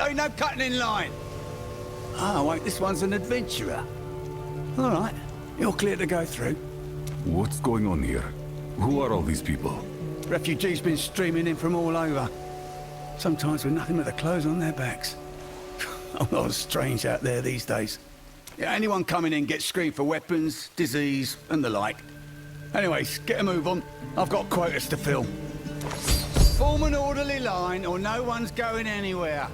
ain't no cutting in line. Ah, wait, this one's an adventurer. All right, you're clear to go through. What's going on here? Who are all these people? Refugees been streaming in from all over. Sometimes with nothing but the clothes on their backs. A lot strange out there these days. Yeah, anyone coming in gets screened for weapons, disease, and the like. Anyways, get a move on. I've got quotas to fill. Form an orderly line or no one's going anywhere.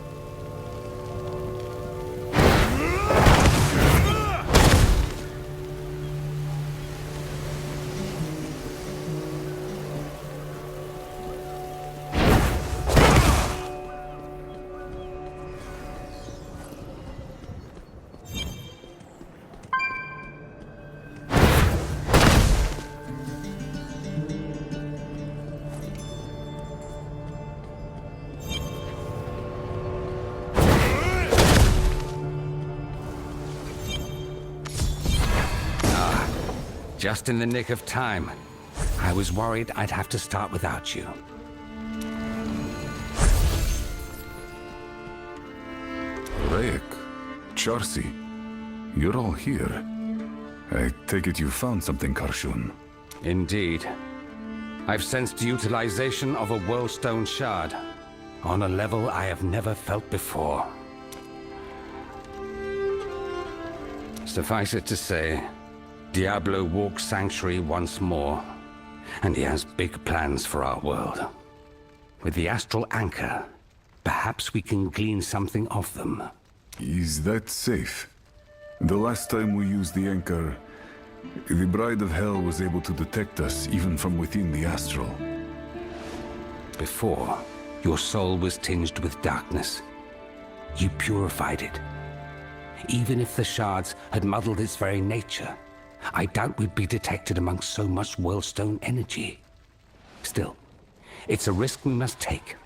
Just in the nick of time. I was worried I'd have to start without you. Rayek, Charsi, you're all here. I take it you found something, Karshun. Indeed. I've sensed utilization of a Worldstone shard on a level I have never felt before. Suffice it to say, Diablo walks Sanctuary once more, and he has big plans for our world. With the Astral Anchor, perhaps we can glean something of them. Is that safe? The last time we used the anchor, the Bride of Hell was able to detect us even from within the Astral. Before, your soul was tinged with darkness. You purified it. Even if the shards had muddled its very nature, I doubt we'd be detected amongst so much Worldstone energy. Still, it's a risk we must take.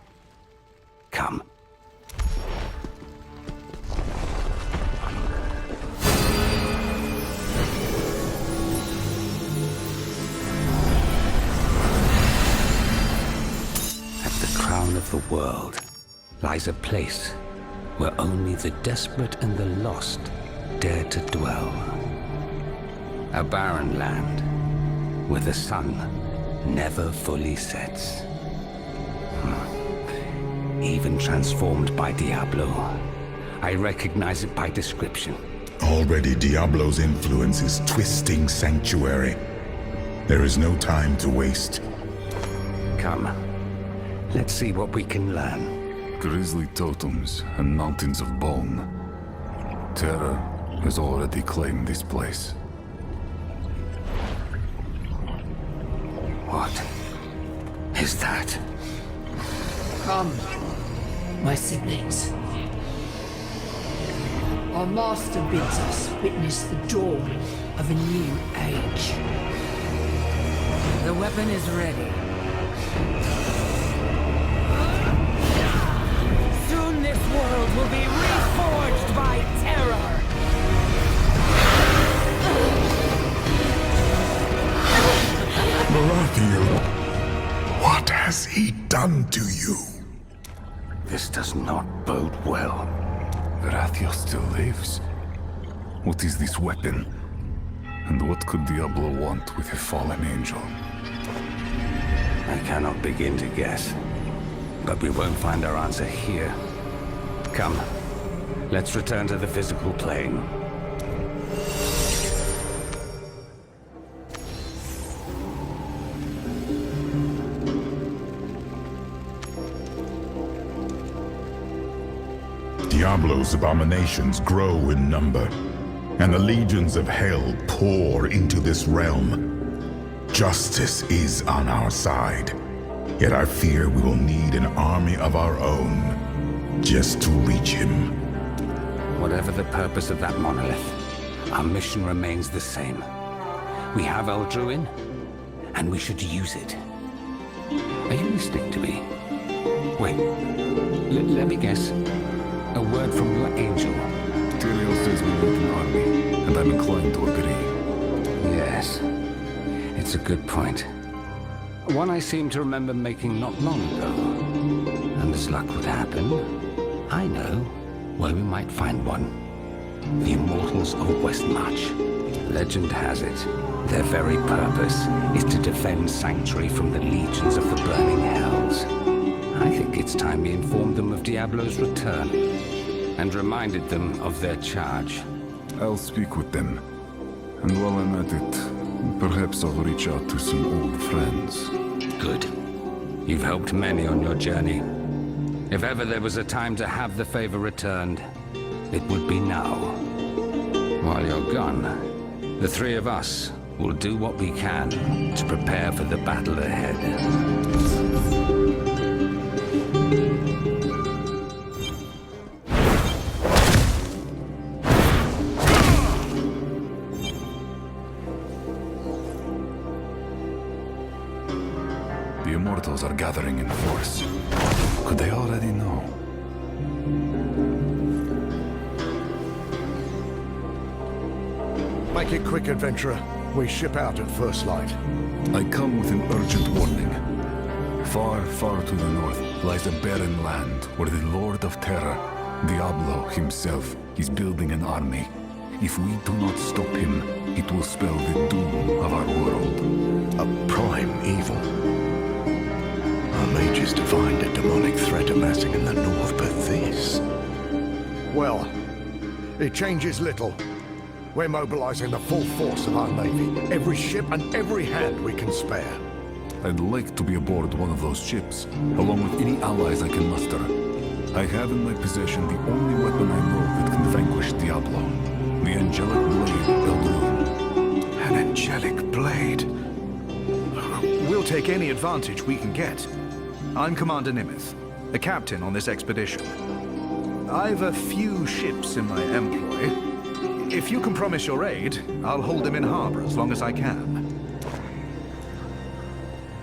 Come. At the crown of the world lies a place where only the desperate and the lost dare to dwell. A barren land, where the sun never fully sets. Even transformed by Diablo, I recognize it by description. Already Diablo's influence is twisting Sanctuary. There is no time to waste. Come, let's see what we can learn. Grisly totems and mountains of bone. Terror has already claimed this place. What is that? Come, my siblings. Our master bids us witness the dawn of a new age. The weapon is ready. Soon this world will be reforged by terror! Verathiel, what has he done to you? This does not bode well. Verathiel still lives. What is this weapon? And what could Diablo want with a fallen angel? I cannot begin to guess. But we won't find our answer here. Come, let's return to the physical plane. Diablo's abominations grow in number, and the legions of hell pour into this realm. Justice is on our side, yet I fear we will need an army of our own just to reach him. Whatever the purpose of that monolith, our mission remains the same. We have Eldruin, and we should use it. Are you listening to me? Wait, let me guess. A word from your angel. Tyrael says we need an army, and I'm inclined to agree. Yes, it's a good point. One I seem to remember making not long ago. And as luck would happen, I know where we might find one. The Immortals of Westmarch. Legend has it, their very purpose is to defend Sanctuary from the legions of the Burning Hells. I think it's time we informed them of Diablo's return, and reminded them of their charge. I'll speak with them. And while I'm at it, perhaps I'll reach out to some old friends. Good. You've helped many on your journey. If ever there was a time to have the favor returned, it would be now. While you're gone, the three of us will do what we can to prepare for the battle ahead. The Immortals are gathering in force. Could they already know? Make it quick, adventurer. We ship out at first light. I come with an urgent warning. Far, far to the north lies a barren land where the Lord of Terror, Diablo himself, is building an army. If we do not stop him, it will spell the doom of our world. A prime evil. Our mages divined a demonic threat amassing in the north, but this... Well, it changes little. We're mobilizing the full force of our navy. Every ship and every hand we can spare. I'd like to be aboard one of those ships, along with any allies I can muster. I have in my possession the only weapon I know that can vanquish Diablo. The angelic blade Eldrune. An angelic blade? We'll take any advantage we can get. I'm Commander Nimeth, the captain on this expedition. I've a few ships in my employ. If you can promise your aid, I'll hold them in harbor as long as I can.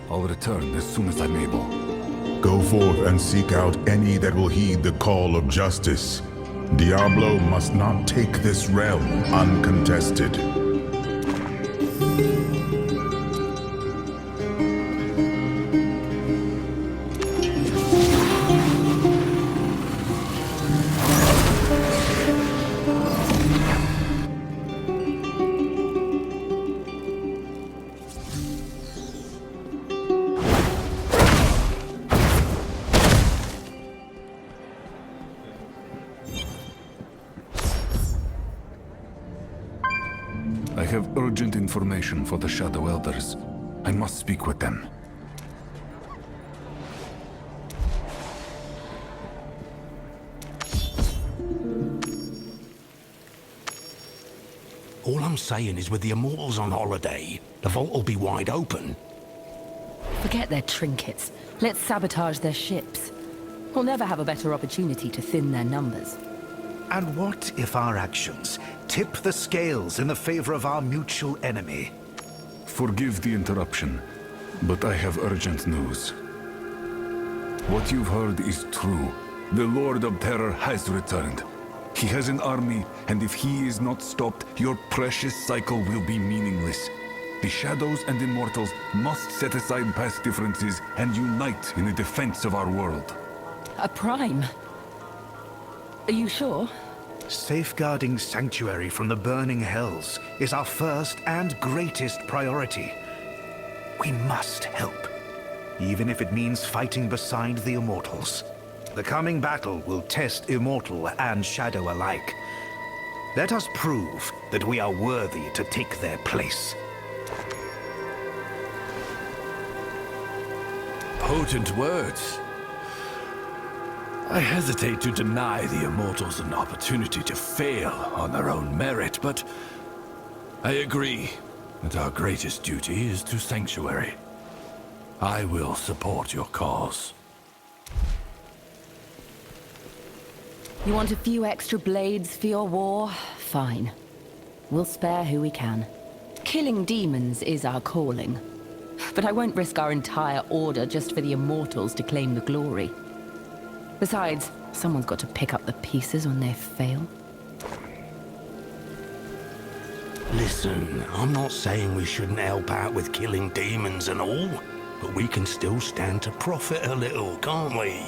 I'll return as soon as I'm able. Go forth and seek out any that will heed the call of justice. Diablo must not take this realm uncontested. I have urgent information for the Shadow Elders. I must speak with them. All I'm saying is with the Immortals on holiday, the vault will be wide open. Forget their trinkets. Let's sabotage their ships. We'll never have a better opportunity to thin their numbers. And what if our actions tip the scales in the favor of our mutual enemy? Forgive the interruption, but I have urgent news. What you've heard is true. The Lord of Terror has returned. He has an army, and if he is not stopped, your precious cycle will be meaningless. The Shadows and Immortals must set aside past differences and unite in the defense of our world. A prime? Are you sure? Safeguarding Sanctuary from the burning hells is our first and greatest priority. We must help, even if it means fighting beside the Immortals. The coming battle will test Immortal and Shadow alike. Let us prove that we are worthy to take their place. Potent words. I hesitate to deny the Immortals an opportunity to fail on their own merit, but I agree that our greatest duty is to Sanctuary. I will support your cause. You want a few extra blades for your war? Fine. We'll spare who we can. Killing demons is our calling. But I won't risk our entire order just for the Immortals to claim the glory. Besides, someone's got to pick up the pieces when they fail. Listen, I'm not saying we shouldn't help out with killing demons and all, but we can still stand to profit a little, can't we?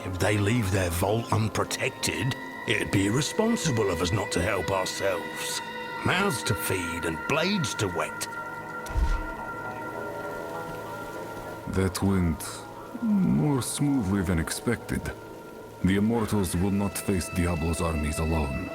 If they leave their vault unprotected, it'd be irresponsible of us not to help ourselves. Mouths to feed and blades to wet. That went more smoothly than expected. The Immortals will not face Diablo's armies alone.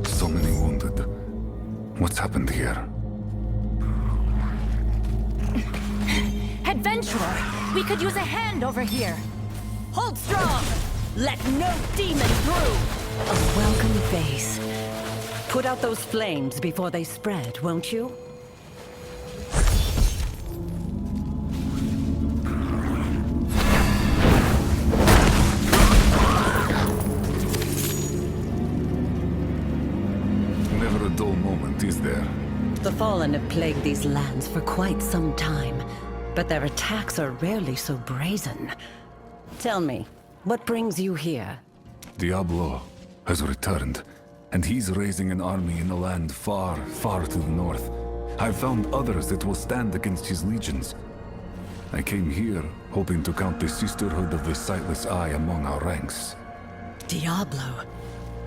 So many wounded. What's happened here? Adventurer, we could use a hand over here. Hold strong. Let no demon through. A welcome face. Put out those flames before they spread, won't you? Never a dull moment, is there? The Fallen have plagued these lands for quite some time, but their attacks are rarely so brazen. Tell me, what brings you here? Diablo has returned, and he's raising an army in a land far, far to the north. I've found others that will stand against his legions. I came here hoping to count the Sisterhood of the Sightless Eye among our ranks. Diablo?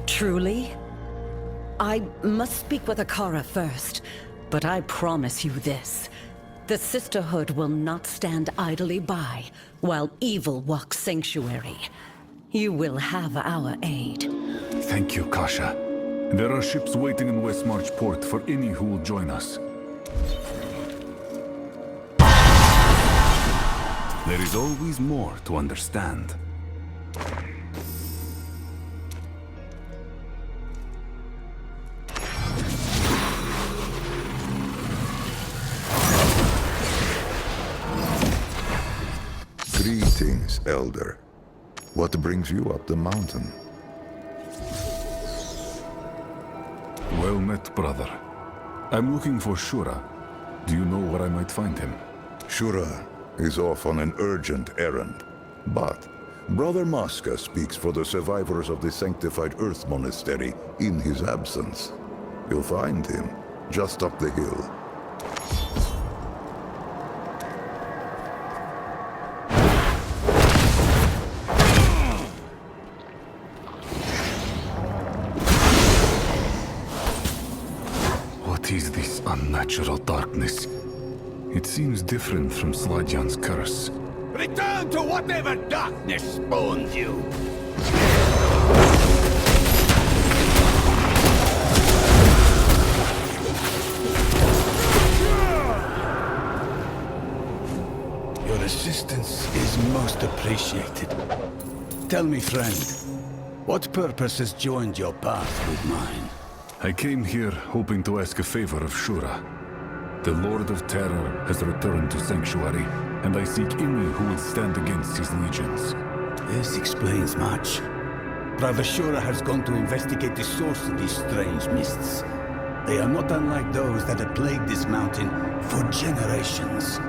Truly? I must speak with Akara first, but I promise you this. The Sisterhood will not stand idly by while evil walks sanctuary. You will have our aid. Thank you, Kasha. There are ships waiting in Westmarch Port for any who will join us. There is always more to understand. Greetings, Elder. What brings you up the mountain? Well met, brother. I'm looking for Shura. Do you know where I might find him? Shura is off on an urgent errand. But Brother Maska speaks for the survivors of the Sanctified Earth Monastery in his absence. You'll find him just up the hill. What is this unnatural darkness? It seems different from Sladjan's curse. Return to whatever darkness spawned you! Your assistance is most appreciated. Tell me, friend, what purpose has joined your path with mine? I came here hoping to ask a favor of Shura. The Lord of Terror has returned to Sanctuary, and I seek any who would stand against his legions. This explains much. Brother Shura has gone to investigate the source of these strange mists. They are not unlike those that have plagued this mountain for generations.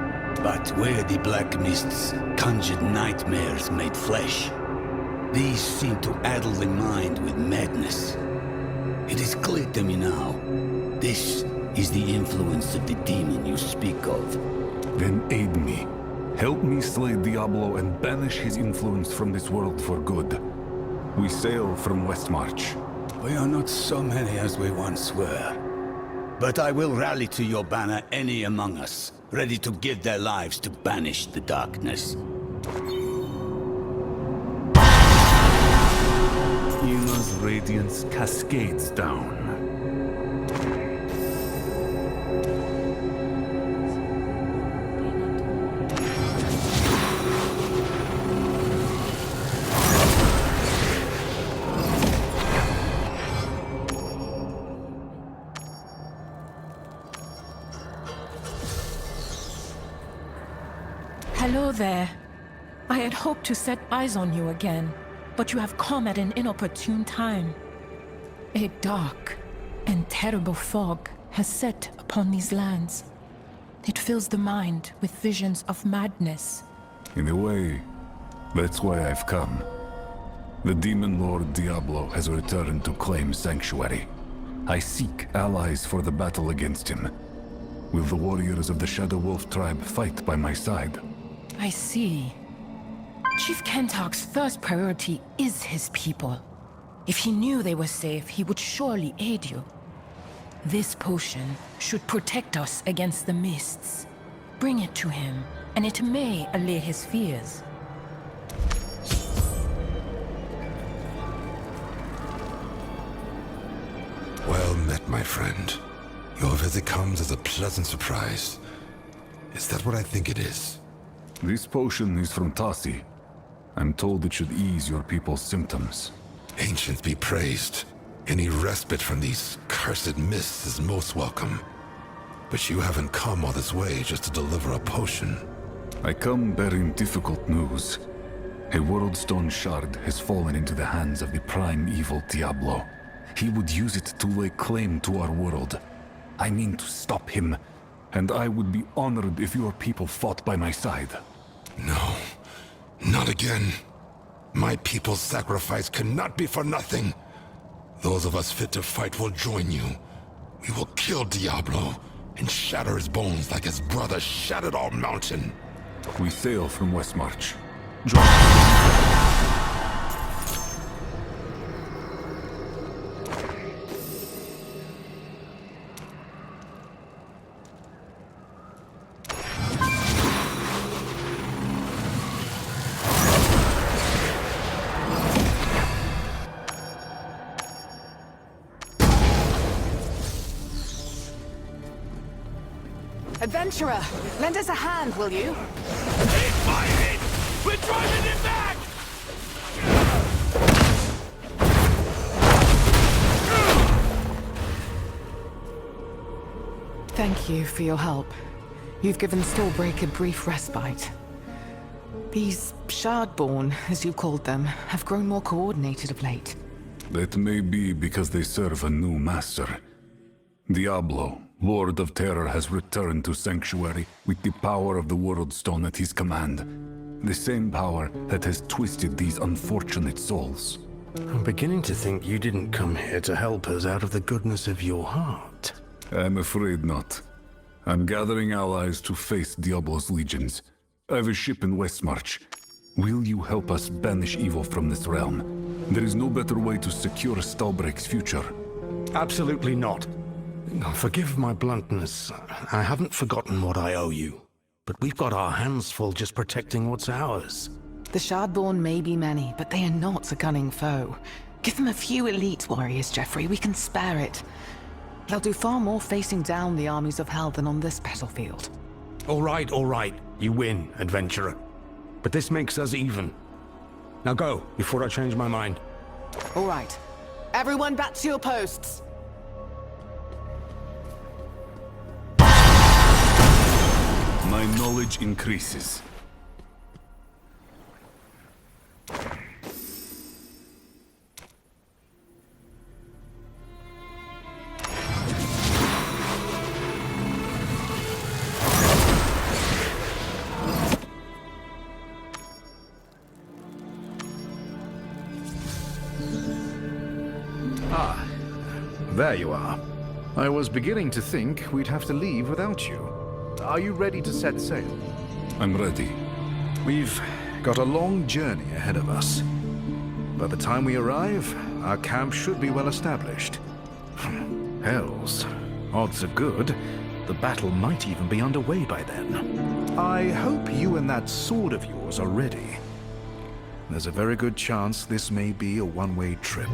But where the black mists conjured nightmares made flesh, these seem to addle the mind with madness. It is clear to me now. This is the influence of the demon you speak of. Then aid me. Help me slay Diablo and banish his influence from this world for good. We sail from Westmarch. We are not so many as we once were. But I will rally to your banner any among us, ready to give their lives to banish the darkness. Ina's radiance cascades down. Hello there. I had hoped to set eyes on you again, but you have come at an inopportune time. A dark and terrible fog has set upon these lands. It fills the mind with visions of madness. In a way, that's why I've come. The Demon Lord Diablo has returned to claim Sanctuary. I seek allies for the battle against him. Will the warriors of the Shadow Wolf tribe fight by my side? I see. Chief Kentark's first priority is his people. If he knew they were safe, he would surely aid you. This potion should protect us against the mists. Bring it to him, and it may allay his fears. Well met, my friend. Your visit comes as a pleasant surprise. Is that what I think it is? This potion is from Tassi. I'm told it should ease your people's symptoms. Ancients be praised. Any respite from these cursed mists is most welcome. But you haven't come all this way just to deliver a potion. I come bearing difficult news. A Worldstone shard has fallen into the hands of the prime evil Diablo. He would use it to lay claim to our world. I mean to stop him, and I would be honored if your people fought by my side. No, not again. My people's sacrifice cannot be for nothing. Those of us fit to fight will join you. We will kill Diablo and shatter his bones like his brother shattered our mountain. We sail from Westmarch. Adventurer, lend us a hand, will you? Take my hit! We're driving him back! Thank you for your help. You've given Stormbreak a brief respite. These Shardborn, as you called them, have grown more coordinated of late. That may be because they serve a new master. Diablo, Lord of Terror, has returned to Sanctuary with the power of the Worldstone at his command. The same power that has twisted these unfortunate souls. I'm beginning to think you didn't come here to help us out of the goodness of your heart. I'm afraid not. I'm gathering allies to face Diablo's legions. I have a ship in Westmarch. Will you help us banish evil from this realm? There is no better way to secure Stormbreak's future. Absolutely not. Forgive my bluntness. I haven't forgotten what I owe you. But we've got our hands full just protecting what's ours. The Shardborn may be many, but they are not a cunning foe. Give them a few elite warriors, Geoffrey. We can spare it. They'll do far more facing down the armies of hell than on this battlefield. All right. You win, adventurer. But this makes us even. Now go, before I change my mind. All right. Everyone back to your posts. My knowledge increases. Ah, there you are. I was beginning to think we'd have to leave without you. Are you ready to set sail? I'm ready. We've got a long journey ahead of us. By the time we arrive, our camp should be well established. Hells, odds are good. The battle might even be underway by then. I hope you and that sword of yours are ready. There's a very good chance this may be a one-way trip.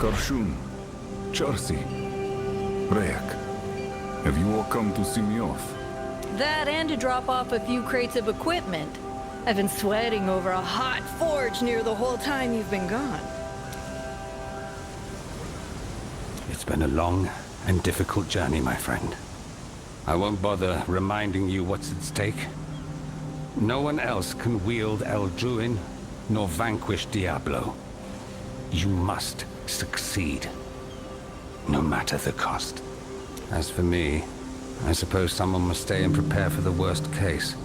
Karshun, Charsi, Rayak. Have you all come to see me off? That and to drop off a few crates of equipment. I've been sweating over a hot forge near the whole time you've been gone. It's been a long and difficult journey, my friend. I won't bother reminding you what's at stake. No one else can wield Elduin, nor vanquish Diablo. You must succeed, no matter the cost. As for me, I suppose someone must stay and prepare for the worst case.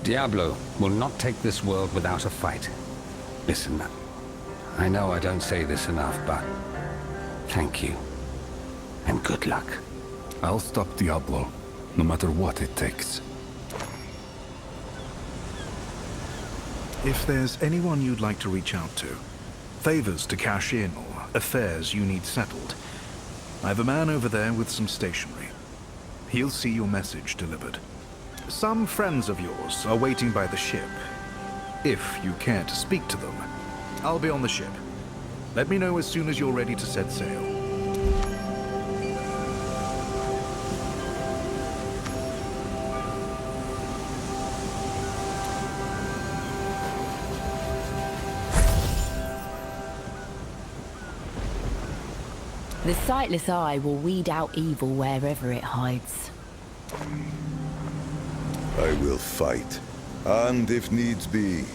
Diablo will not take this world without a fight. Listen, I know I don't say this enough, but thank you, and good luck. I'll stop Diablo, no matter what it takes. If there's anyone you'd like to reach out to, favors to cash in or affairs you need settled, I have a man over there with some stationery. He'll see your message delivered. Some friends of yours are waiting by the ship. If you care to speak to them, I'll be on the ship. Let me know as soon as you're ready to set sail. The sightless eye will weed out evil wherever it hides. I will fight, and if needs be,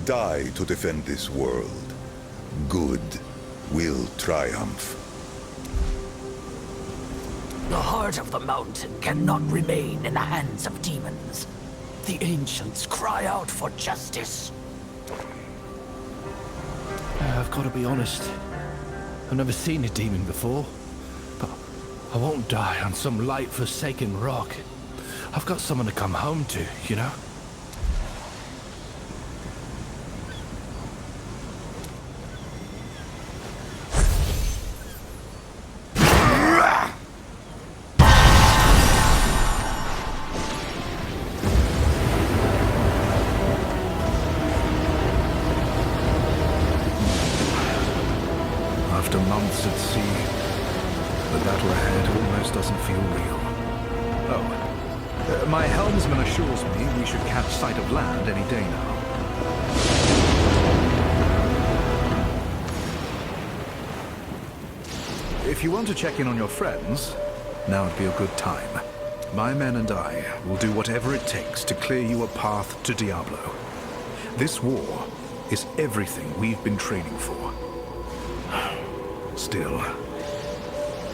die to defend this world. Good will triumph. The heart of the mountain cannot remain in the hands of demons. The ancients cry out for justice. I've got to be honest. I've never seen a demon before, but I won't die on some light forsaken rock. I've got someone to come home to, you know? After months at sea, the battle ahead almost doesn't feel real. Oh, my helmsman assures me we should catch sight of land any day now. If you want to check in on your friends, now would be a good time. My men and I will do whatever it takes to clear you a path to Diablo. This war is everything we've been training for. Still,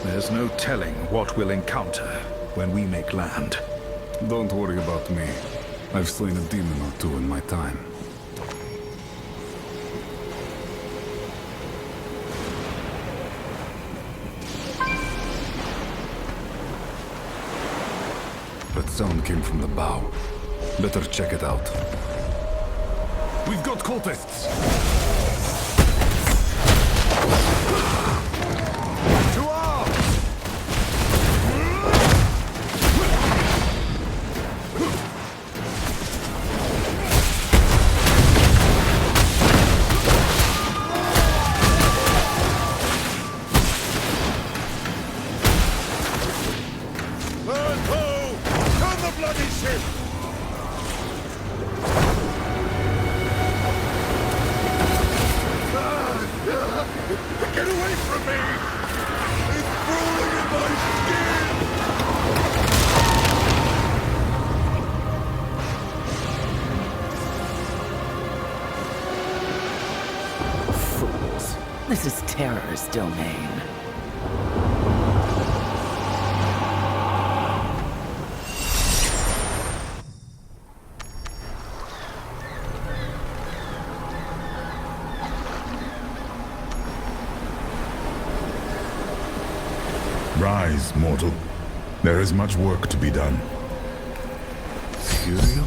there's no telling what we'll encounter when we make land. Don't worry about me. I've slain a demon or two in my time. That sound came from the bow. Better check it out. We've got cultists! To arms! Burn ho! Turn the bloody ship! Get away from me! It's crawling in my skin! Fools. This is terror's domain. Rise, mortal. There is much work to be done. Syria?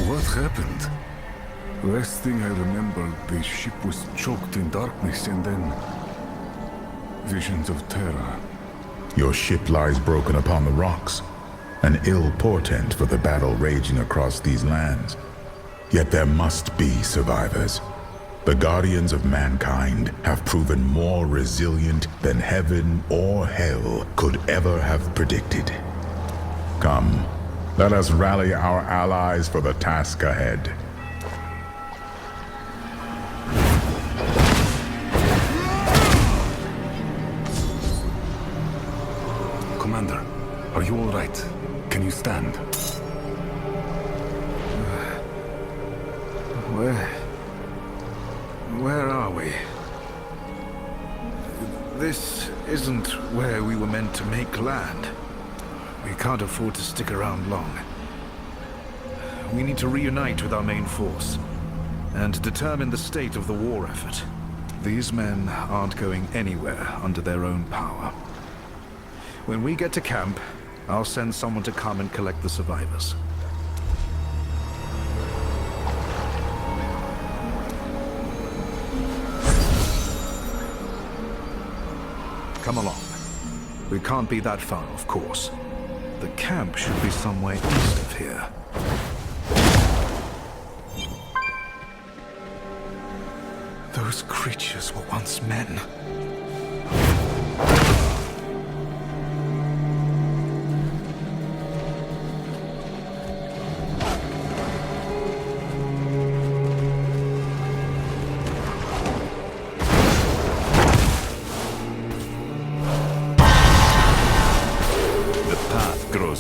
What happened? Last thing I remember, the ship was choked in darkness and then... visions of terror. Your ship lies broken upon the rocks, an ill portent for the battle raging across these lands. Yet there must be survivors. The guardians of mankind have proven more resilient than heaven or hell could ever have predicted. Come, let us rally our allies for the task ahead. Commander, are you all right? Can you stand? Where are we? This isn't where we were meant to make land. We can't afford to stick around long. We need to reunite with our main force and determine the state of the war effort. These men aren't going anywhere under their own power. When we get to camp, I'll send someone to come and collect the survivors. Come along. We can't be that far, of course. The camp should be somewhere east of here. Those creatures were once men.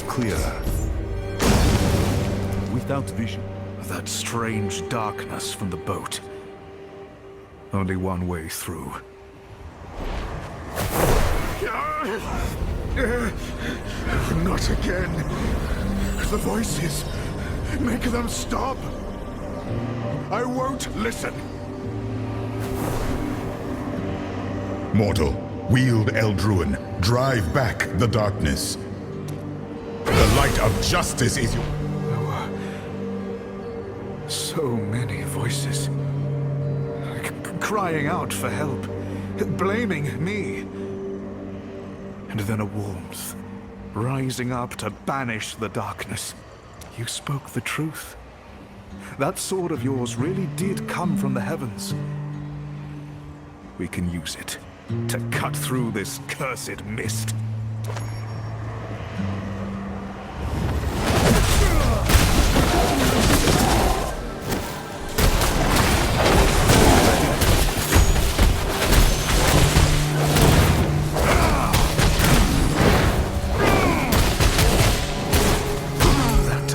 Clearer. Without vision. That strange darkness from the boat. Only one way through. Not again. The voices. Make them stop. I won't listen. Mortal, wield Eldruin. Drive back the darkness. The light of justice is your... There were so many voices. Crying out for help. Blaming me. And then a warmth. Rising up to banish the darkness. You spoke the truth. That sword of yours really did come from the heavens. We can use it to cut through this cursed mist.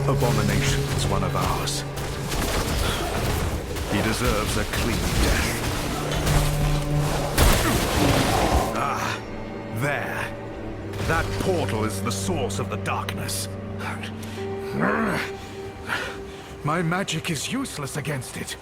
Abomination's one of ours. He deserves a clean death. Ah, there. That portal is the source of the darkness. My magic is useless against it.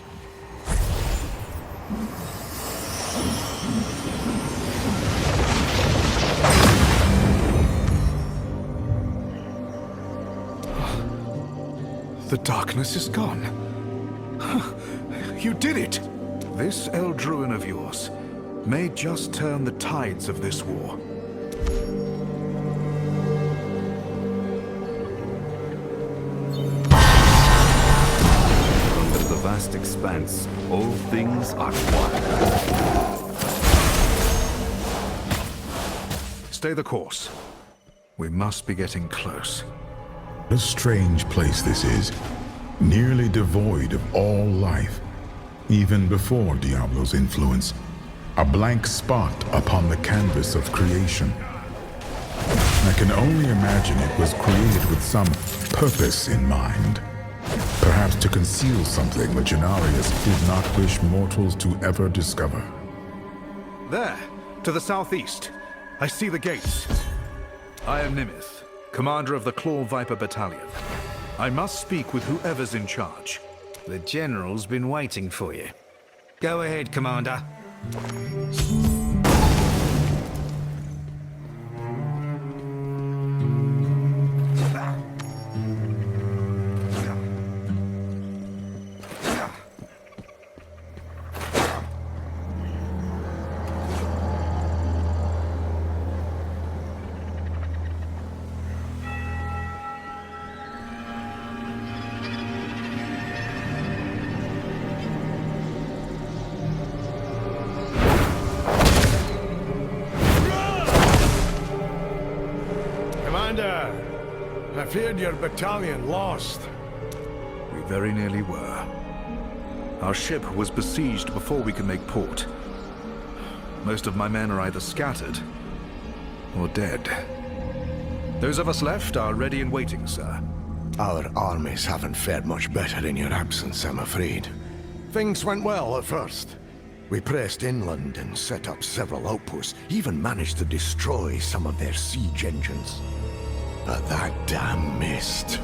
The darkness is gone. You did it! This Eldruin of yours may just turn the tides of this war. Under the vast expanse, all things are one. Stay the course. We must be getting close. A strange place this is, nearly devoid of all life. Even before Diablo's influence, a blank spot upon the canvas of creation. I can only imagine it was created with some purpose in mind. Perhaps to conceal something the Gennarius did not wish mortals to ever discover. There, to the southeast. I see the gates. I am Nimith, commander of the Claw Viper Battalion. I must speak with whoever's in charge. The General's been waiting for you. Go ahead, Commander. Commander! I feared your battalion lost. We very nearly were. Our ship was besieged before we could make port. Most of my men are either scattered or dead. Those of us left are ready and waiting, sir. Our armies haven't fared much better in your absence, I'm afraid. Things went well at first. We pressed inland and set up several outposts, even managed to destroy some of their siege engines. But that damn mist.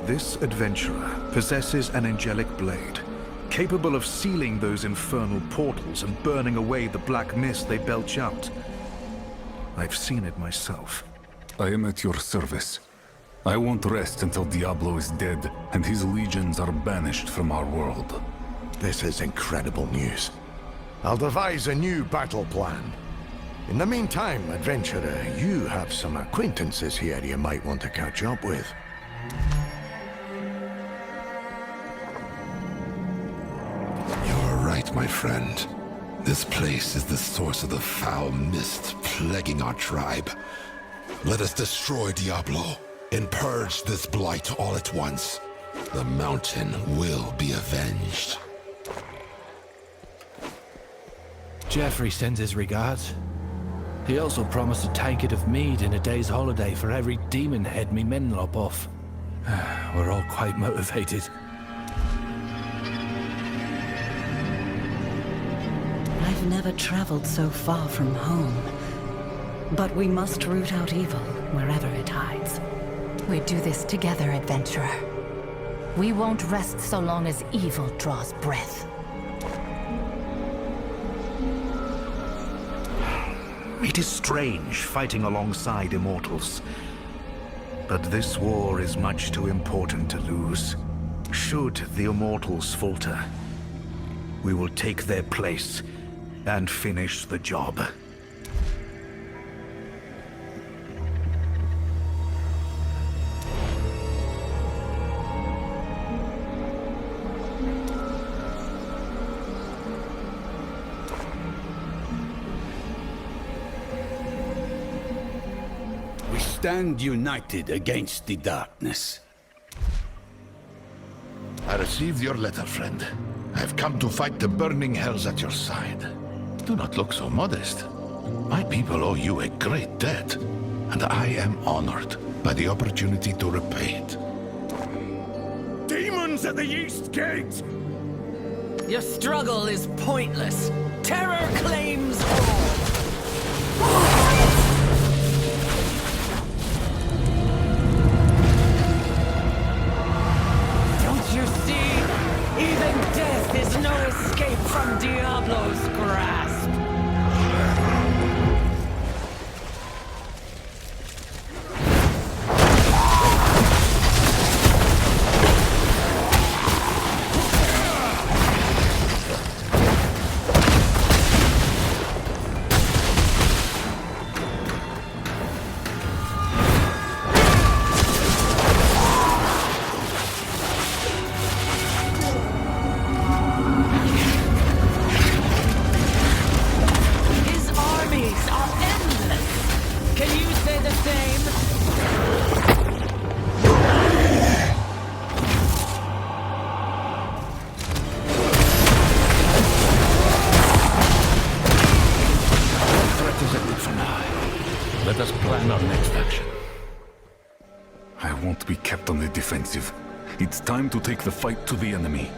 This adventurer possesses an angelic blade, capable of sealing those infernal portals and burning away the black mist they belch out. I've seen it myself. I am at your service. I won't rest until Diablo is dead and his legions are banished from our world. This is incredible news. I'll devise a new battle plan. In the meantime, adventurer, you have some acquaintances here you might want to catch up with. You're right, my friend. This place is the source of the foul mist plaguing our tribe. Let us destroy Diablo and purge this blight all at once. The mountain will be avenged. Jeffrey sends his regards. He also promised a tankard of mead and a day's holiday for every demon head me men lop off. We're all quite motivated. I've never traveled so far from home. But we must root out evil wherever it hides. We do this together, adventurer. We won't rest so long as evil draws breath. It is strange fighting alongside immortals. But this war is much too important to lose. Should the immortals falter, we will take their place and finish the job. Stand united against the darkness. I received your letter, friend. I've come to fight the burning hells at your side. Do not look so modest. My people owe you a great debt, and I am honored by the opportunity to repay it. Demons at the East Gate! Your struggle is pointless. Terror claims all. You see, even death is no escape from Diablo's grasp. Defensive. It's time to take the fight to the enemy.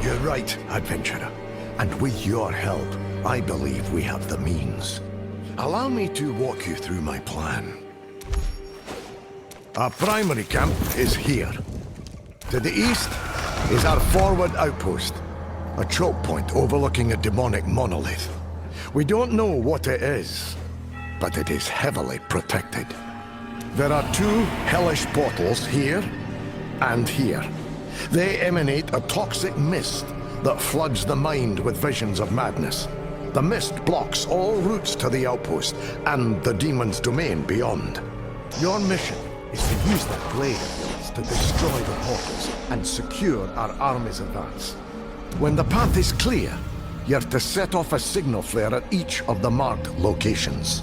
You're right, adventurer. And with your help, I believe we have the means. Allow me to walk you through my plan. Our primary camp is here. To the east is our forward outpost, a choke point overlooking a demonic monolith. We don't know what it is, but it is heavily protected. There are two hellish portals here and here. They emanate a toxic mist that floods the mind with visions of madness. The mist blocks all routes to the outpost and the demon's domain beyond. Your mission is to use that blade of yours to destroy the portals and secure our army's advance. When the path is clear, you're to set off a signal flare at each of the marked locations.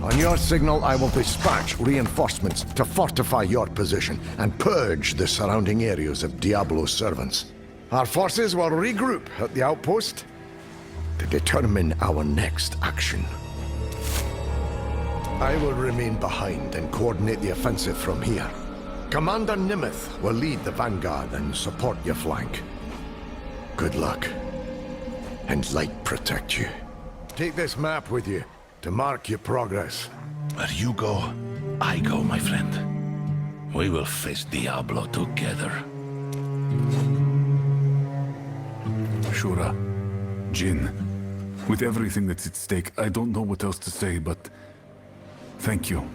On your signal, I will dispatch reinforcements to fortify your position and purge the surrounding areas of Diablo's servants. Our forces will regroup at the outpost to determine our next action. I will remain behind and coordinate the offensive from here. Commander Nimeth will lead the vanguard and support your flank. Good luck, and light protect you. Take this map with you to mark your progress. Where you go, I go, my friend. We will face Diablo together. Shura, Jin, with everything that's at stake, I don't know what else to say, but thank you.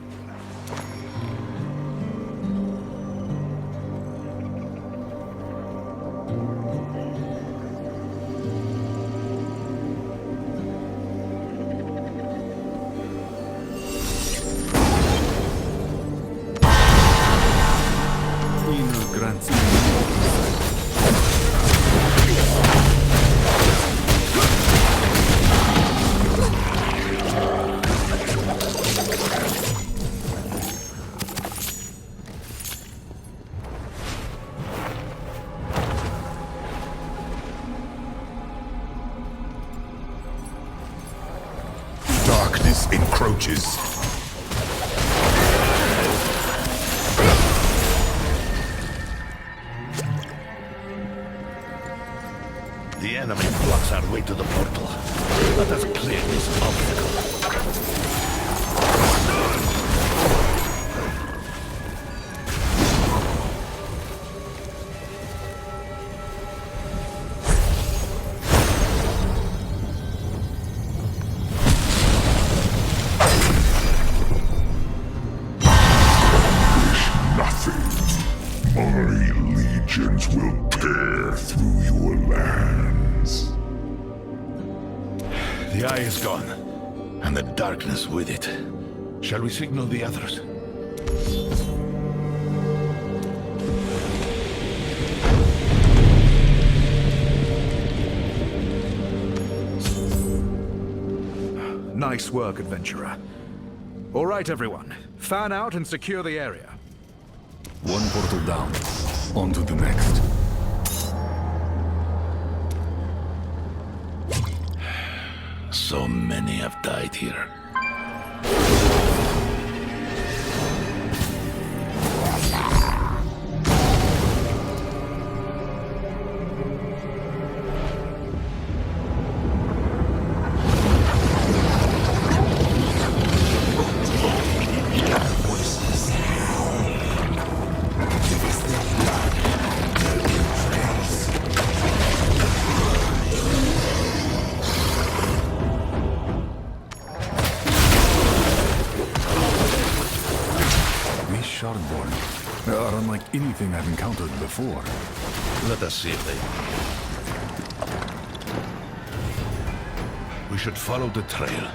Darkness encroaches. The enemy blocks our way to the portal. Let us clear this obstacle. Will tear through your lands. The eye is gone, and the darkness with it. Shall we signal the others? Nice work, adventurer. All right, everyone. Fan out and secure the area. One portal down. On to the next. So many have died here. They are unlike anything I've encountered before. Let us see if they... We should follow the trail.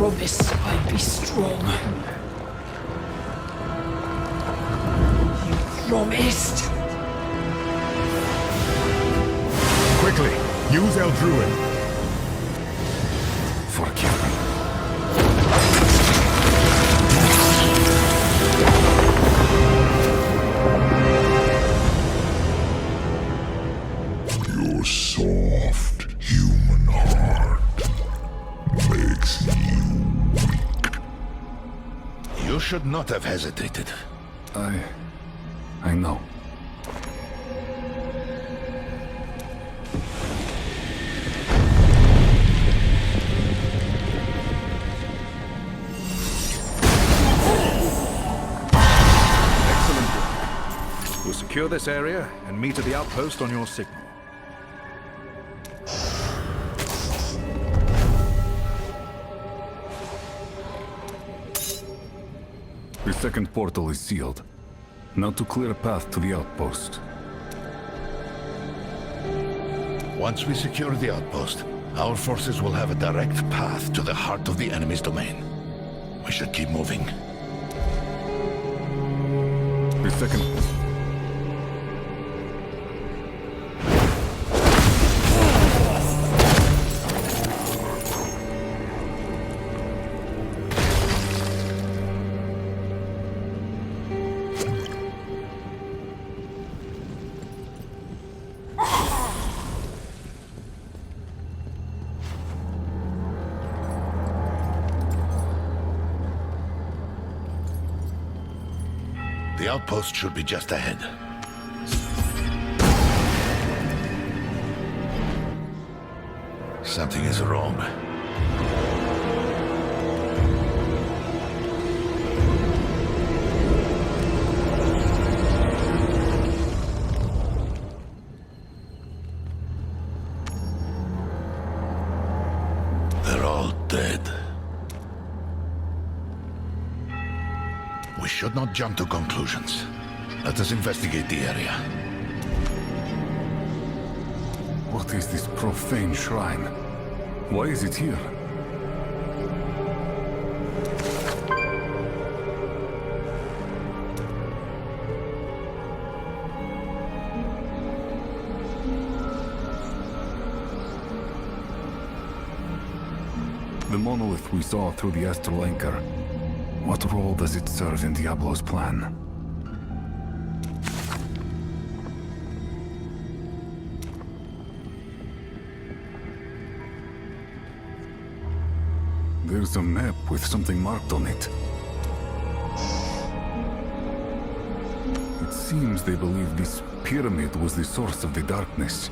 promise I'd be strong. You promised. Quickly, use El Druid. Forgive me. Your soft human heart makes you weak. You should not have hesitated. I know. We'll secure this area and meet at the outpost on your signal. The second portal is sealed. Now to clear a path to the outpost. Once we secure the outpost, our forces will have a direct path to the heart of the enemy's domain. We should keep moving. The second... The outpost should be just ahead. Something is wrong. They're all dead. We should not jump to conclusions. Let us investigate the area. What is this profane shrine? Why is it here? The monolith we saw through the astral anchor. What role does it serve in Diablo's plan? There's a map with something marked on it. It seems they believe this pyramid was the source of the darkness.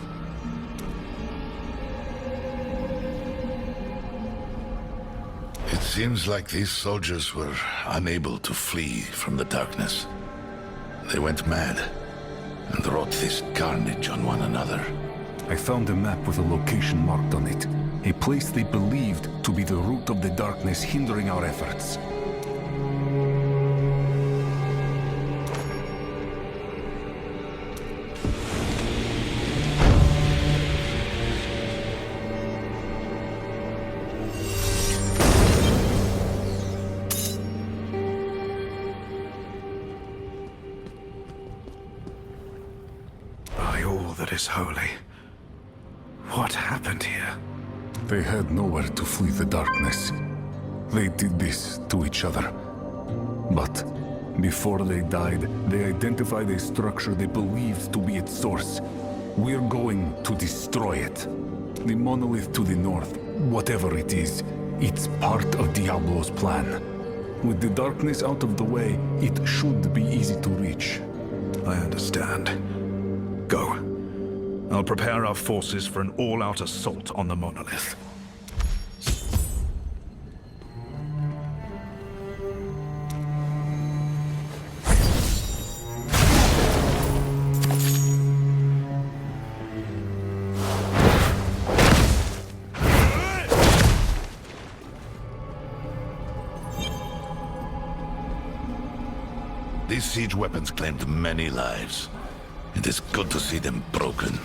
It seems like these soldiers were unable to flee from the darkness. They went mad and wrought this carnage on one another. I found a map with a location marked on it. A place they believed to be the root of the darkness hindering our efforts. By all that is holy, what happened here? They had nowhere to flee the darkness. They did this to each other. But before they died, they identified a structure they believed to be its source. We're going to destroy it. The monolith to the north, whatever it is, it's part of Diablo's plan. With the darkness out of the way, it should be easy to reach. I understand. Go. I'll prepare our forces for an all-out assault on the monolith. These siege weapons claimed many lives. It is good to see them broken.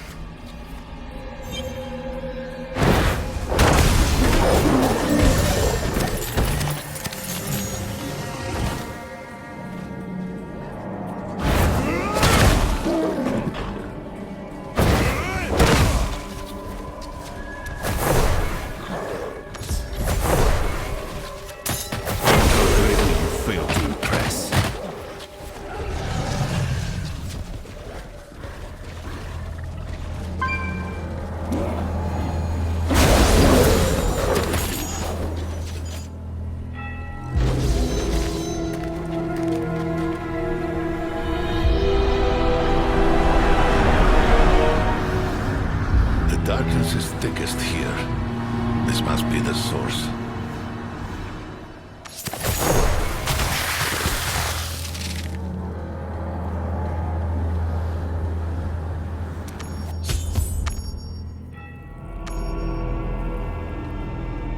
thickest here. This must be the source.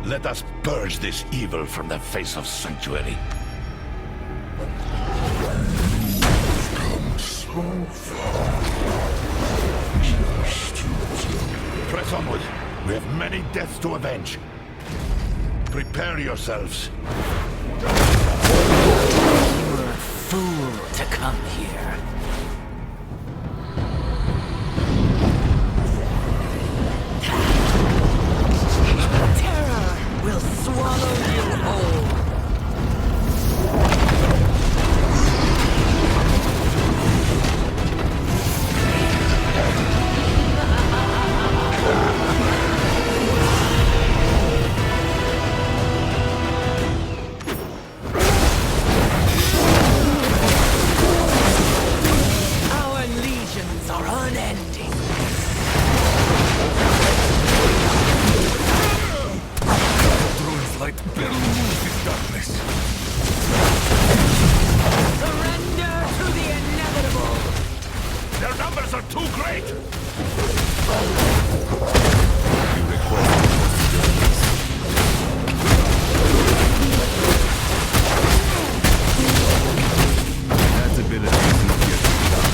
Let us purge this evil from the face of Sanctuary. We've come so far. Just to press onward. We have many deaths to avenge. Prepare yourselves. You were a fool to come here. Will swallow you whole. Our legions are unending. Light barely moves in darkness. Surrender to the inevitable! Their numbers are too great! You request that ability is not yet done.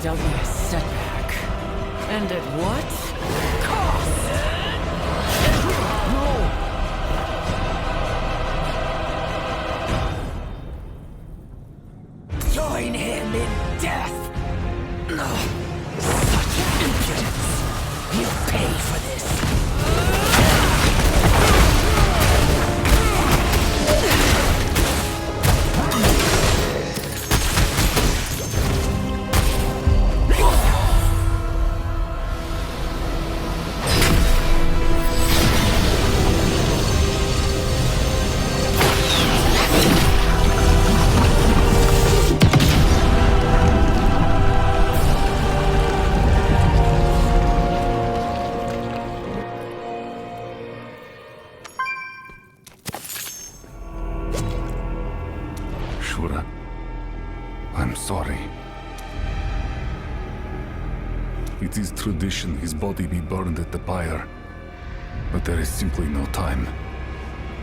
Dealt me a setback. And at what cost? No! Join him in death! Such impudence! You pay for this! I'm sorry. It is tradition his body be burned at the pyre, but there is simply no time.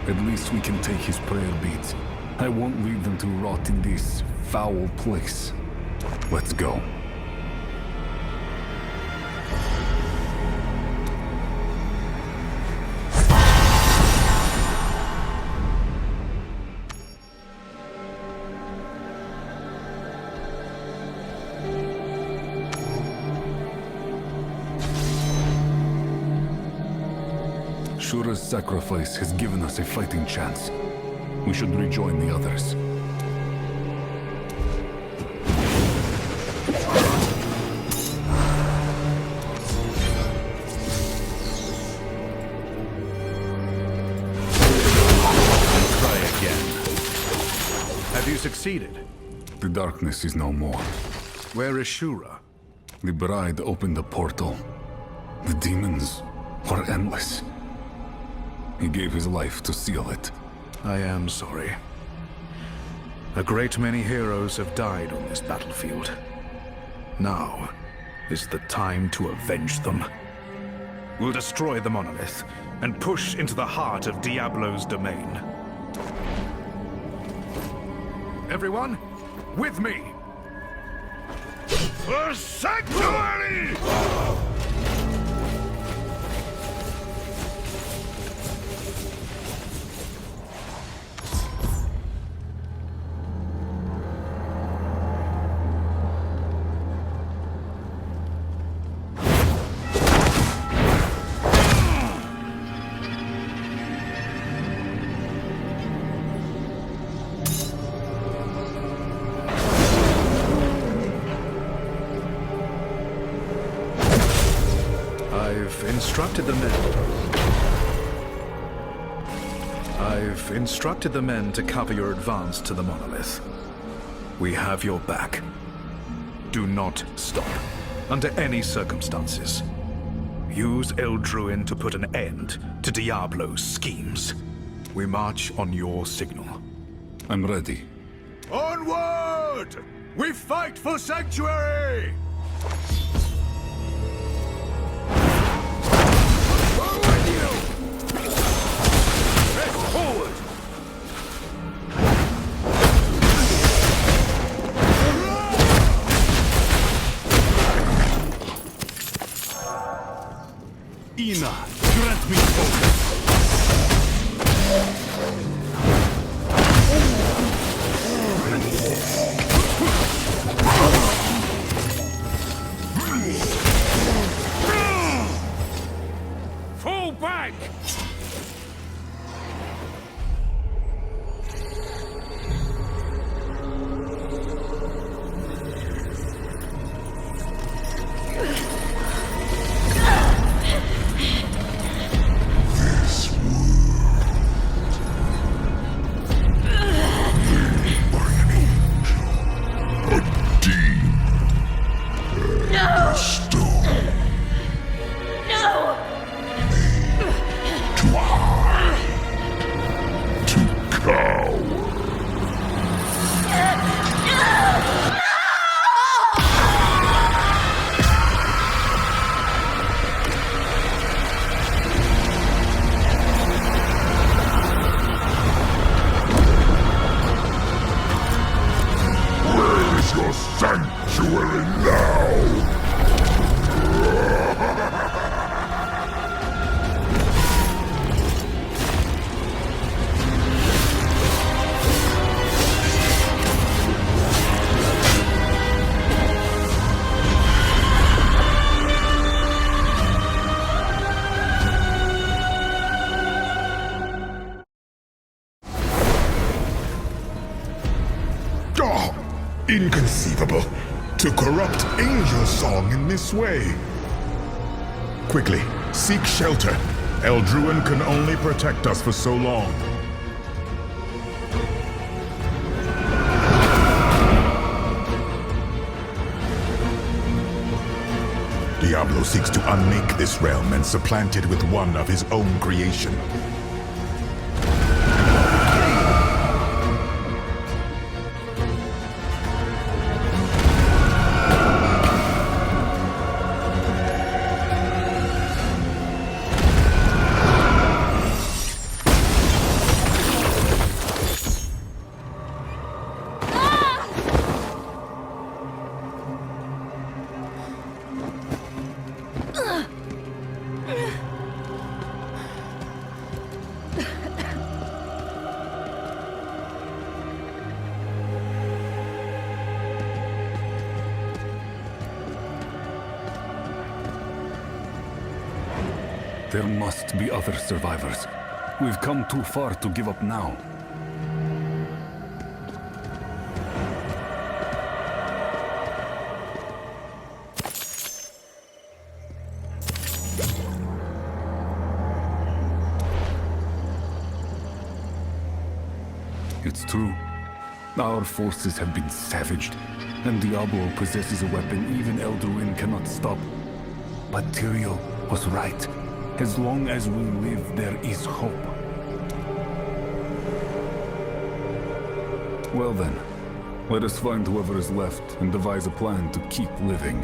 At least we can take his prayer beads. I won't leave them to rot in this foul place. Let's go. Shura's sacrifice has given us a fighting chance. We should rejoin the others. Try again. Have you succeeded? The darkness is no more. Where is Shura? The bride opened a portal. The demons are endless. He gave his life to seal it. I am sorry. A great many heroes have died on this battlefield. Now is the time to avenge them. We'll destroy the monolith and push into the heart of Diablo's domain. Everyone, with me! For Sanctuary! I've instructed the men to cover your advance to the monolith. We have your back. Do not stop, under any circumstances. Use Eldruin to put an end to Diablo's schemes. We march on your signal. I'm ready. Onward! We fight for sanctuary! Forward, you! Press forward! Ina, grant me focus. Fall back! Sanctuary now! Inconceivable! To corrupt angel song in this way! Quickly, seek shelter. Eldruin can only protect us for so long. Diablo seeks to unmake this realm and supplant it with one of his own creation. There must be other survivors. We've come too far to give up now. It's true. Our forces have been savaged, and Diablo possesses a weapon even Eldruin cannot stop. But Tyrael was right. As long as we live, there is hope. Well then, let us find whoever is left and devise a plan to keep living.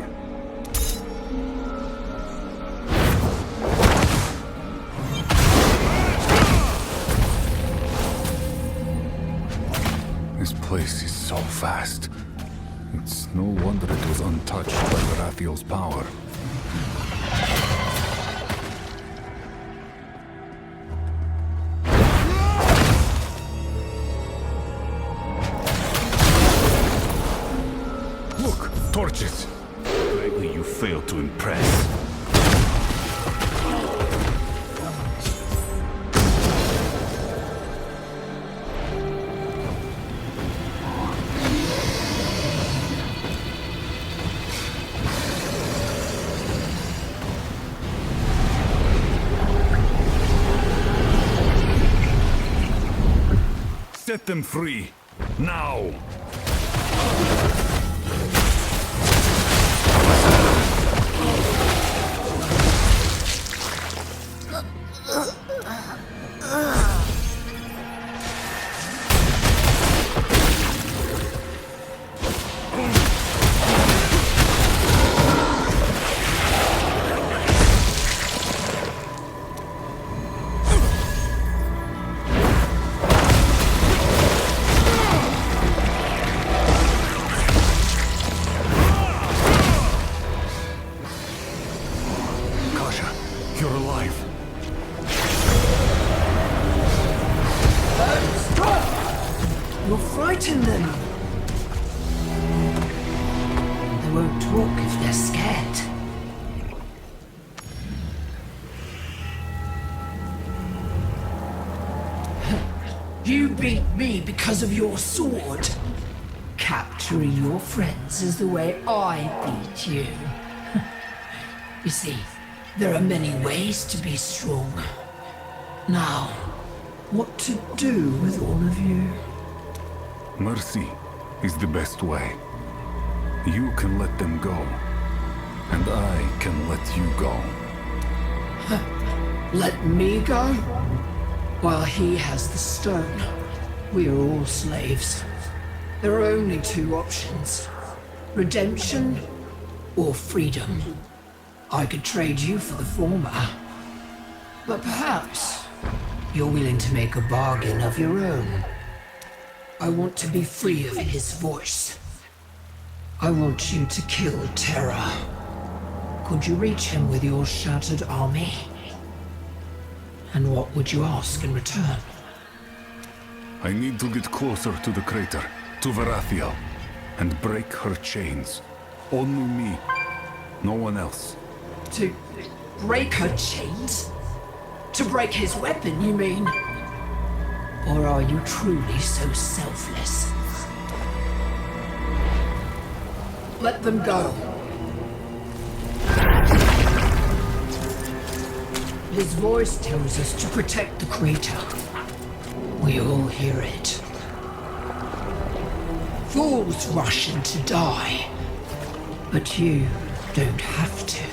This place is so vast. It's no wonder it was untouched by Verathiel's power. Torches! Greatly you failed to impress. Set them free. Now! You'll frighten them. They won't talk if they're scared. You beat me because of your sword. Capturing your friends is the way I beat you. You see, there are many ways to be strong. Now, what to do with all of you? Mercy is the best way. You can let them go, and I can let you go. Let me go? While he has the stone, we are all slaves. There are only two options: redemption or freedom. I could trade you for the former, but perhaps you're willing to make a bargain of your own. I want to be free of his voice. I want you to kill Terra. Could you reach him with your shattered army? And what would you ask in return? I need to get closer to the crater, to Verathiel, and break her chains. Only me, no one else. To break her chains? To break his weapon, you mean? Or are you truly so selfless? Let them go. His voice tells us to protect the crater. We all hear it. Fools rush in to die, but you don't have to.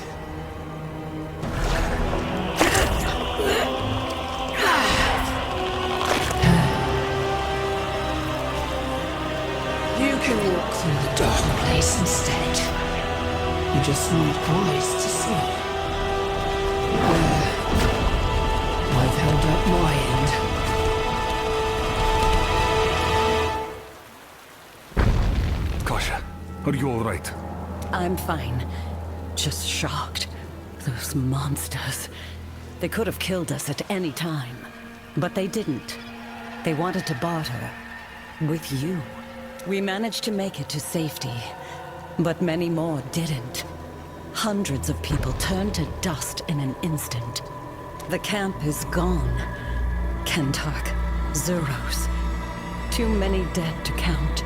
You can walk through the dark place instead. You just need eyes to see. I've held up my end. Kasha, are you all right? I'm fine. Just shocked. Those monsters. They could have killed us at any time. But they didn't. They wanted to barter. With you. We managed to make it to safety. But many more didn't. Hundreds of people turned to dust in an instant. The camp is gone. Kentark, Zeros. Too many dead to count.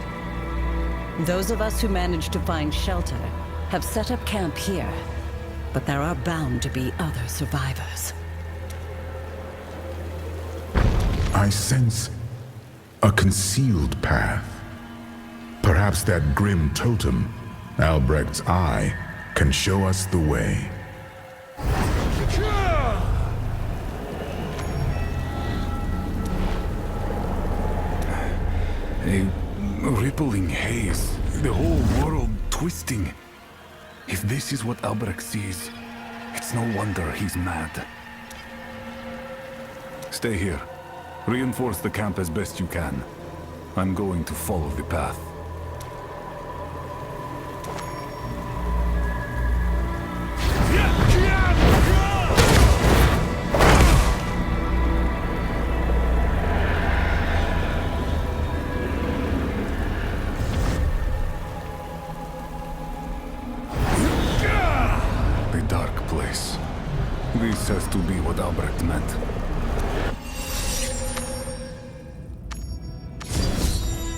Those of us who managed to find shelter have set up camp here, but there are bound to be other survivors. I sense a concealed path. Perhaps that grim totem, Albrecht's eye, can show us the way. A rippling haze, the whole world twisting. If this is what Albrecht sees, it's no wonder he's mad. Stay here. Reinforce the camp as best you can. I'm going to follow the path. This has to be what Albrecht meant.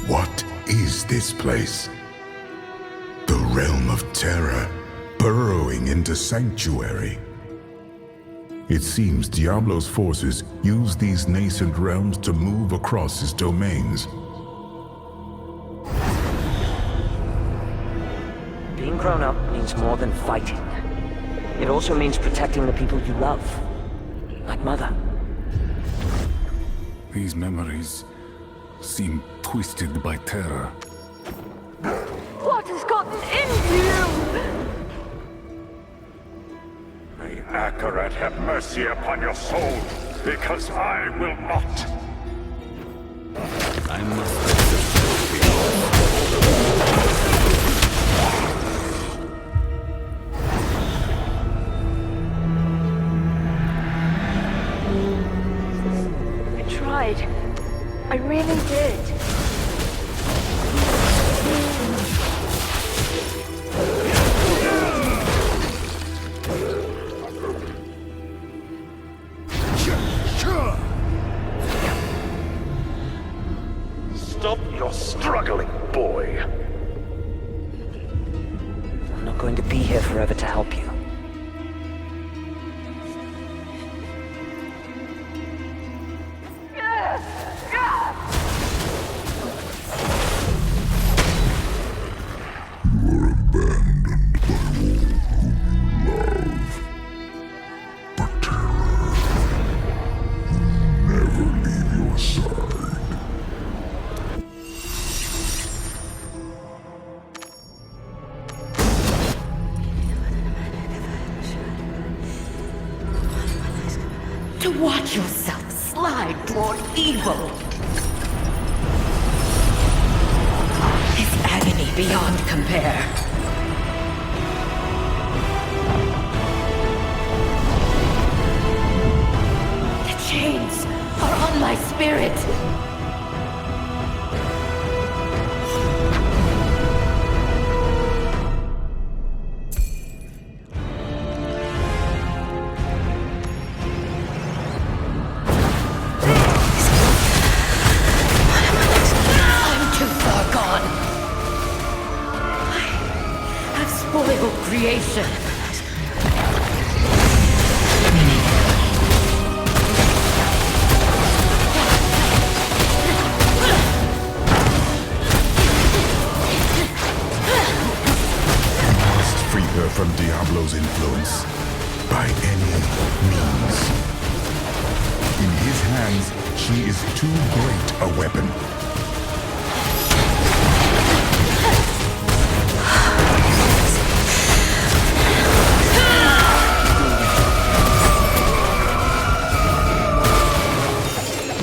What is this place? The realm of terror, burrowing into sanctuary. It seems Diablo's forces use these nascent realms to move across his domains. Being grown up means more than fighting. It also means protecting the people you love. Like Mother. These memories seem twisted by terror. What has gotten into you? May Akarat have mercy upon your soul, because I will not. I must I tried. I really did. Stop your struggling, boy. I'm not going to be here forever to help you. To watch yourself slide toward evil is agony beyond compare. The chains are on my spirit. Creation. Must free her from Diablo's influence by any means. In his hands, she is too great a weapon.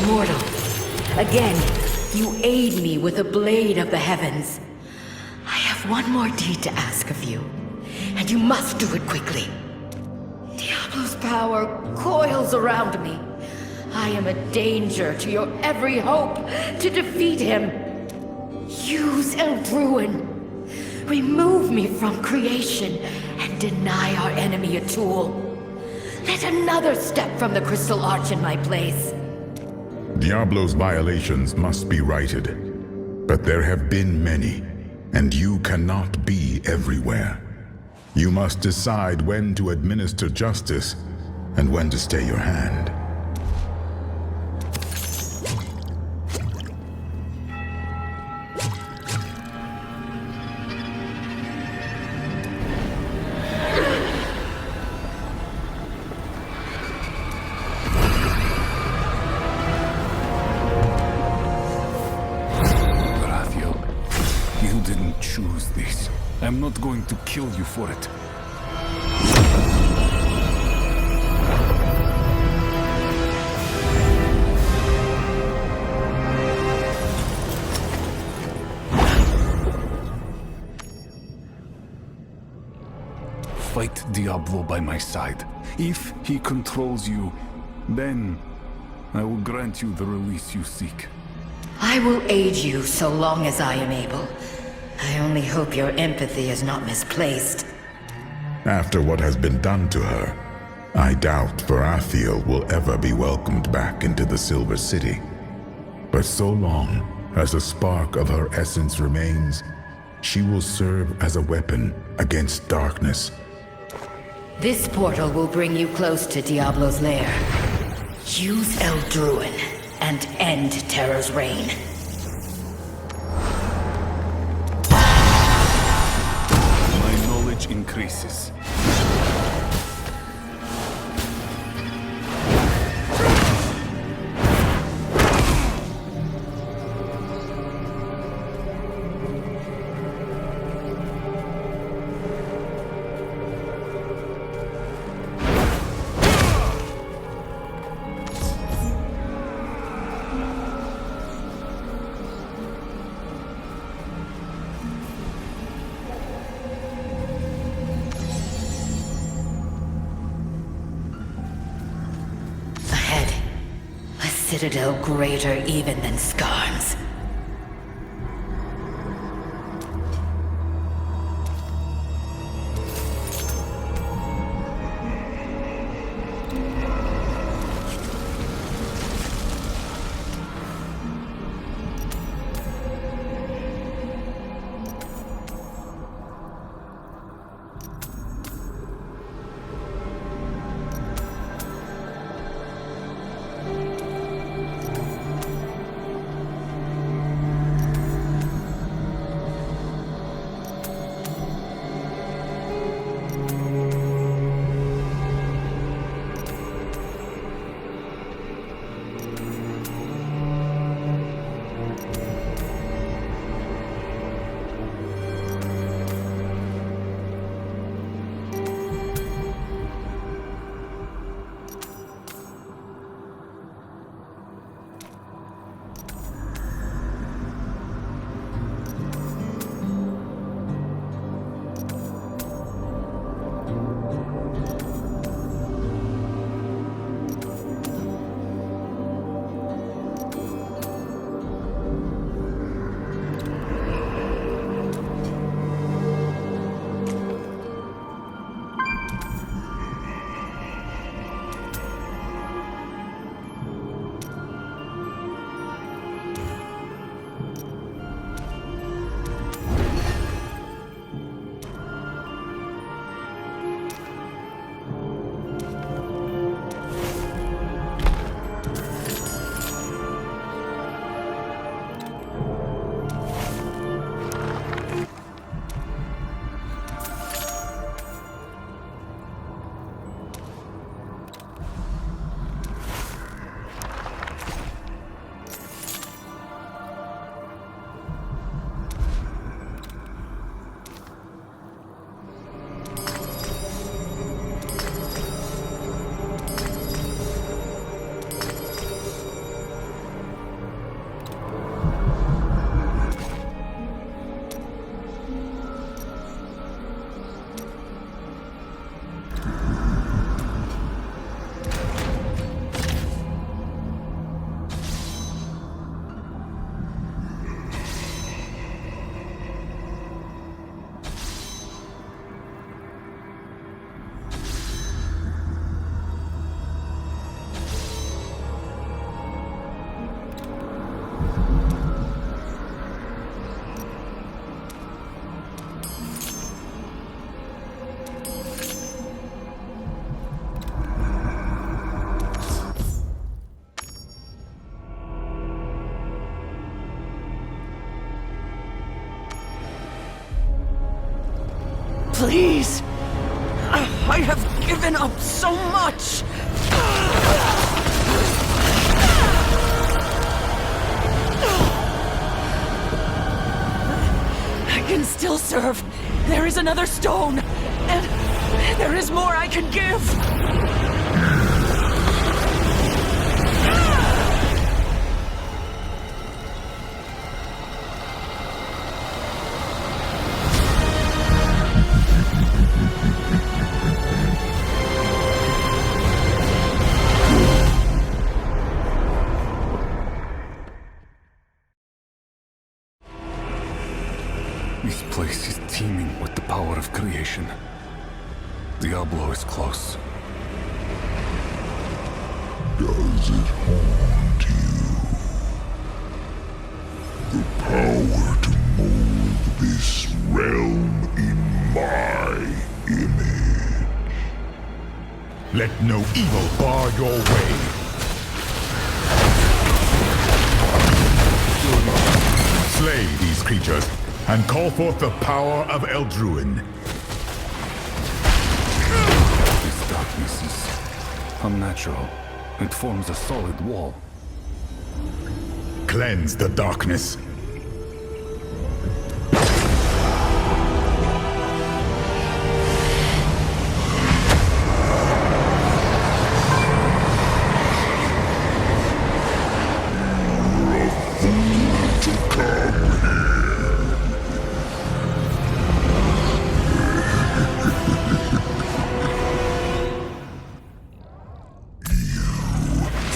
Mortal, again, you aid me with a blade of the heavens. I have one more deed to ask of you, and you must do it quickly. Diablo's power coils around me. I am a danger to your every hope to defeat him. Use Eldruin. Remove me from creation and deny our enemy a tool. Let another step from the Crystal Arch in my place. Diablo's violations must be righted, but there have been many, and you cannot be everywhere. You must decide when to administer justice and when to stay your hand. Choose this. I'm not going to kill you for it. Fight Diablo by my side. If he controls you, then I will grant you the release you seek. I will aid you so long as I am able. I only hope your empathy is not misplaced. After what has been done to her, I doubt Verathiel will ever be welcomed back into the Silver City. But so long as a spark of her essence remains, she will serve as a weapon against darkness. This portal will bring you close to Diablo's lair. Use Eldruin and end Terror's reign. My knowledge increases. Citadel greater even than Skarn's. Please! I have given up so much! I can still serve. There is another stone, and there is more I can give. This place is teeming with the power of creation. Diablo is close. Does it haunt you? The power to mold this realm in my image. Let no evil bar your way. Slay these creatures and call forth the power of Eldruin. This darkness is unnatural. It forms a solid wall. Cleanse the darkness.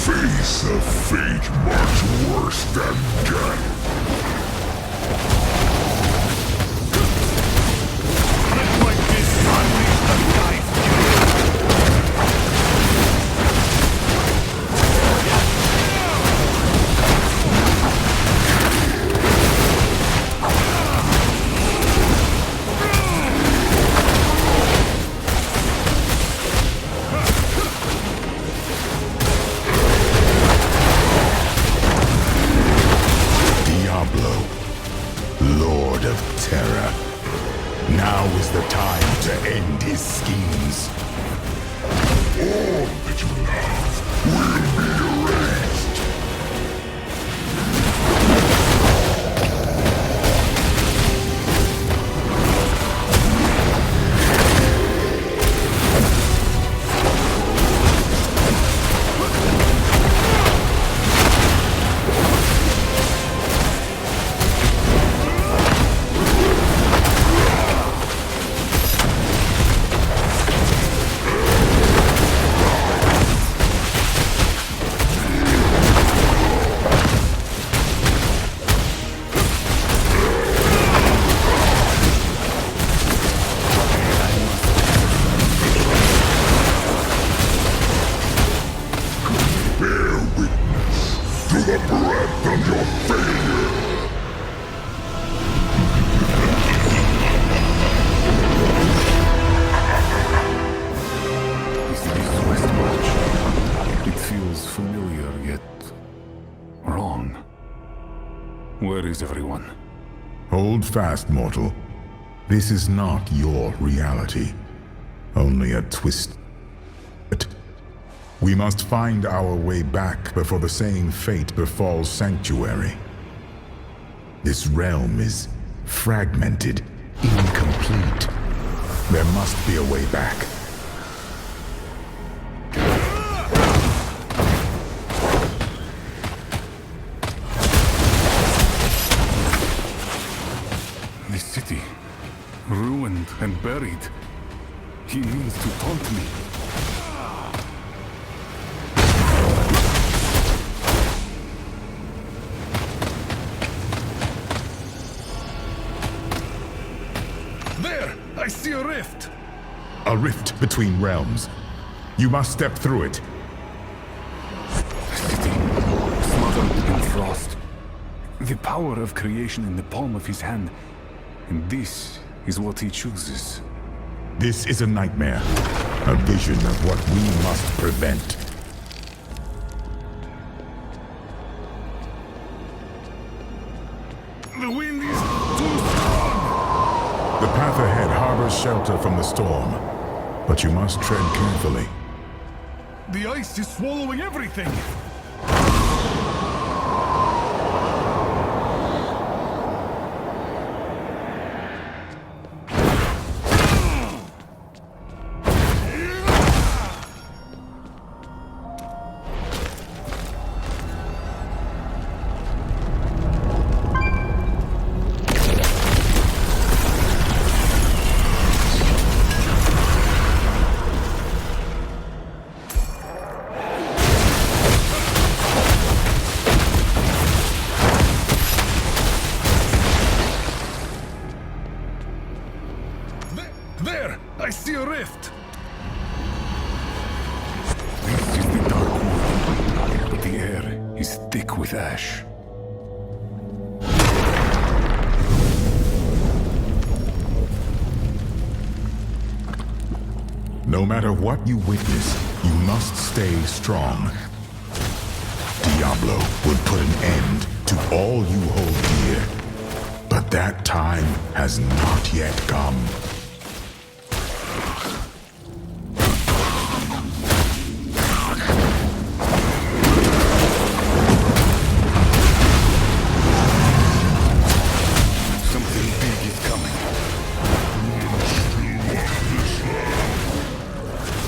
Face a fate much worse than death. Lord of Terror. Now is the time to end his schemes. All that you love will be erased. Bear witness to the breadth of your failure. Is this Westwatch? It feels familiar, yet wrong. Where is everyone? Hold fast, mortal. This is not your reality. Only a twist. We must find our way back before the same fate befalls Sanctuary. This realm is fragmented, incomplete. There must be a way back. This city, ruined and buried. He means to taunt me. There! I see a rift! A rift between realms. You must step through it. The city, smothered in frost. The power of creation in the palm of his hand. And this is what he chooses. This is a nightmare. A vision of what we must prevent. The wind is too strong! The path ahead harbors shelter from the storm, but you must tread carefully. The ice is swallowing everything! There! I see a rift! This is the dark wood, but the air is thick with ash. No matter what you witness, you must stay strong. Diablo would put an end to all you hold dear. But that time has not yet come. Something big is coming.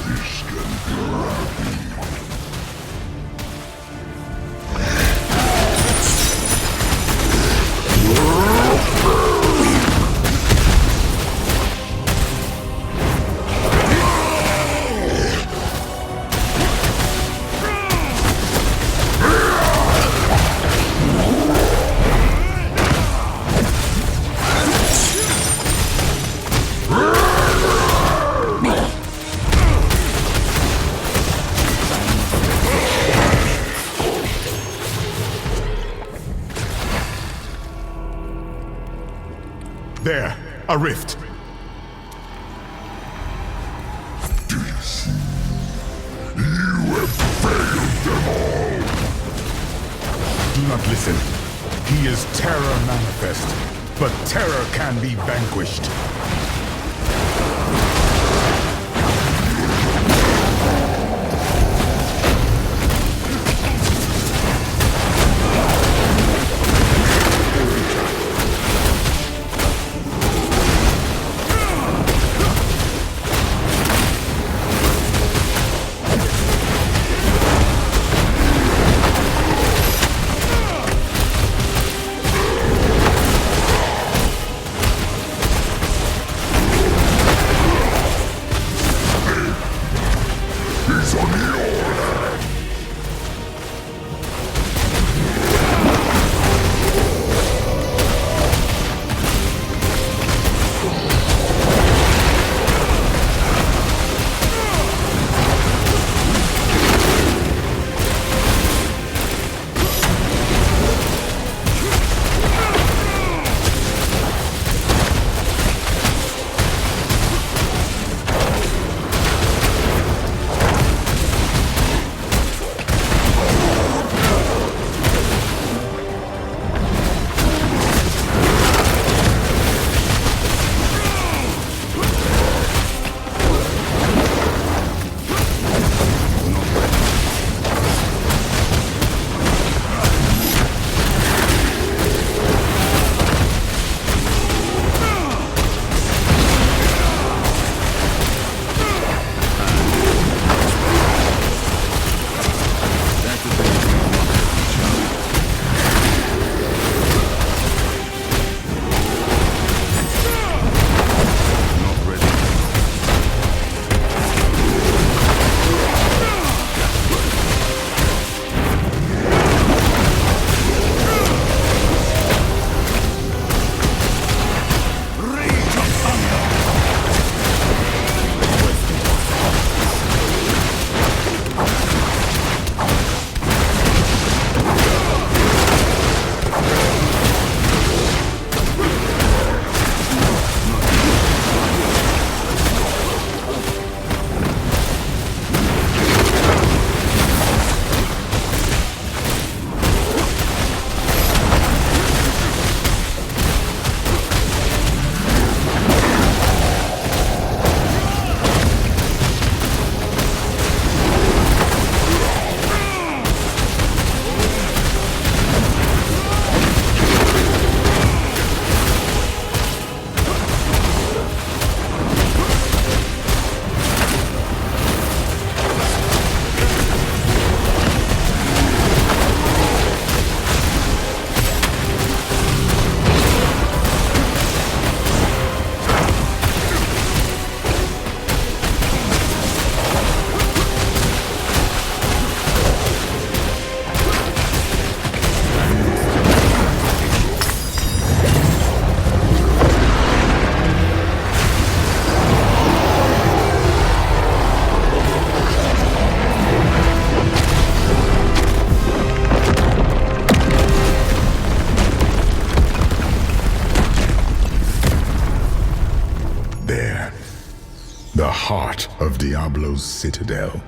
This can be There, a rift. You have failed them all. Do not listen. He is terror manifest, but terror can be vanquished. He's on your hand. Diablo's citadel.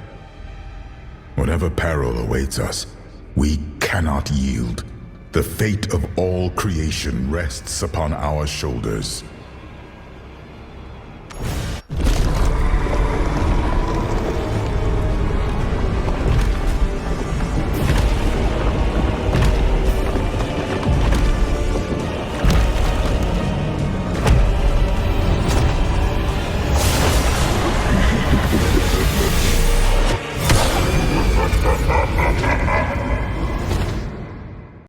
Whatever peril awaits us, we cannot yield. The fate of all creation rests upon our shoulders.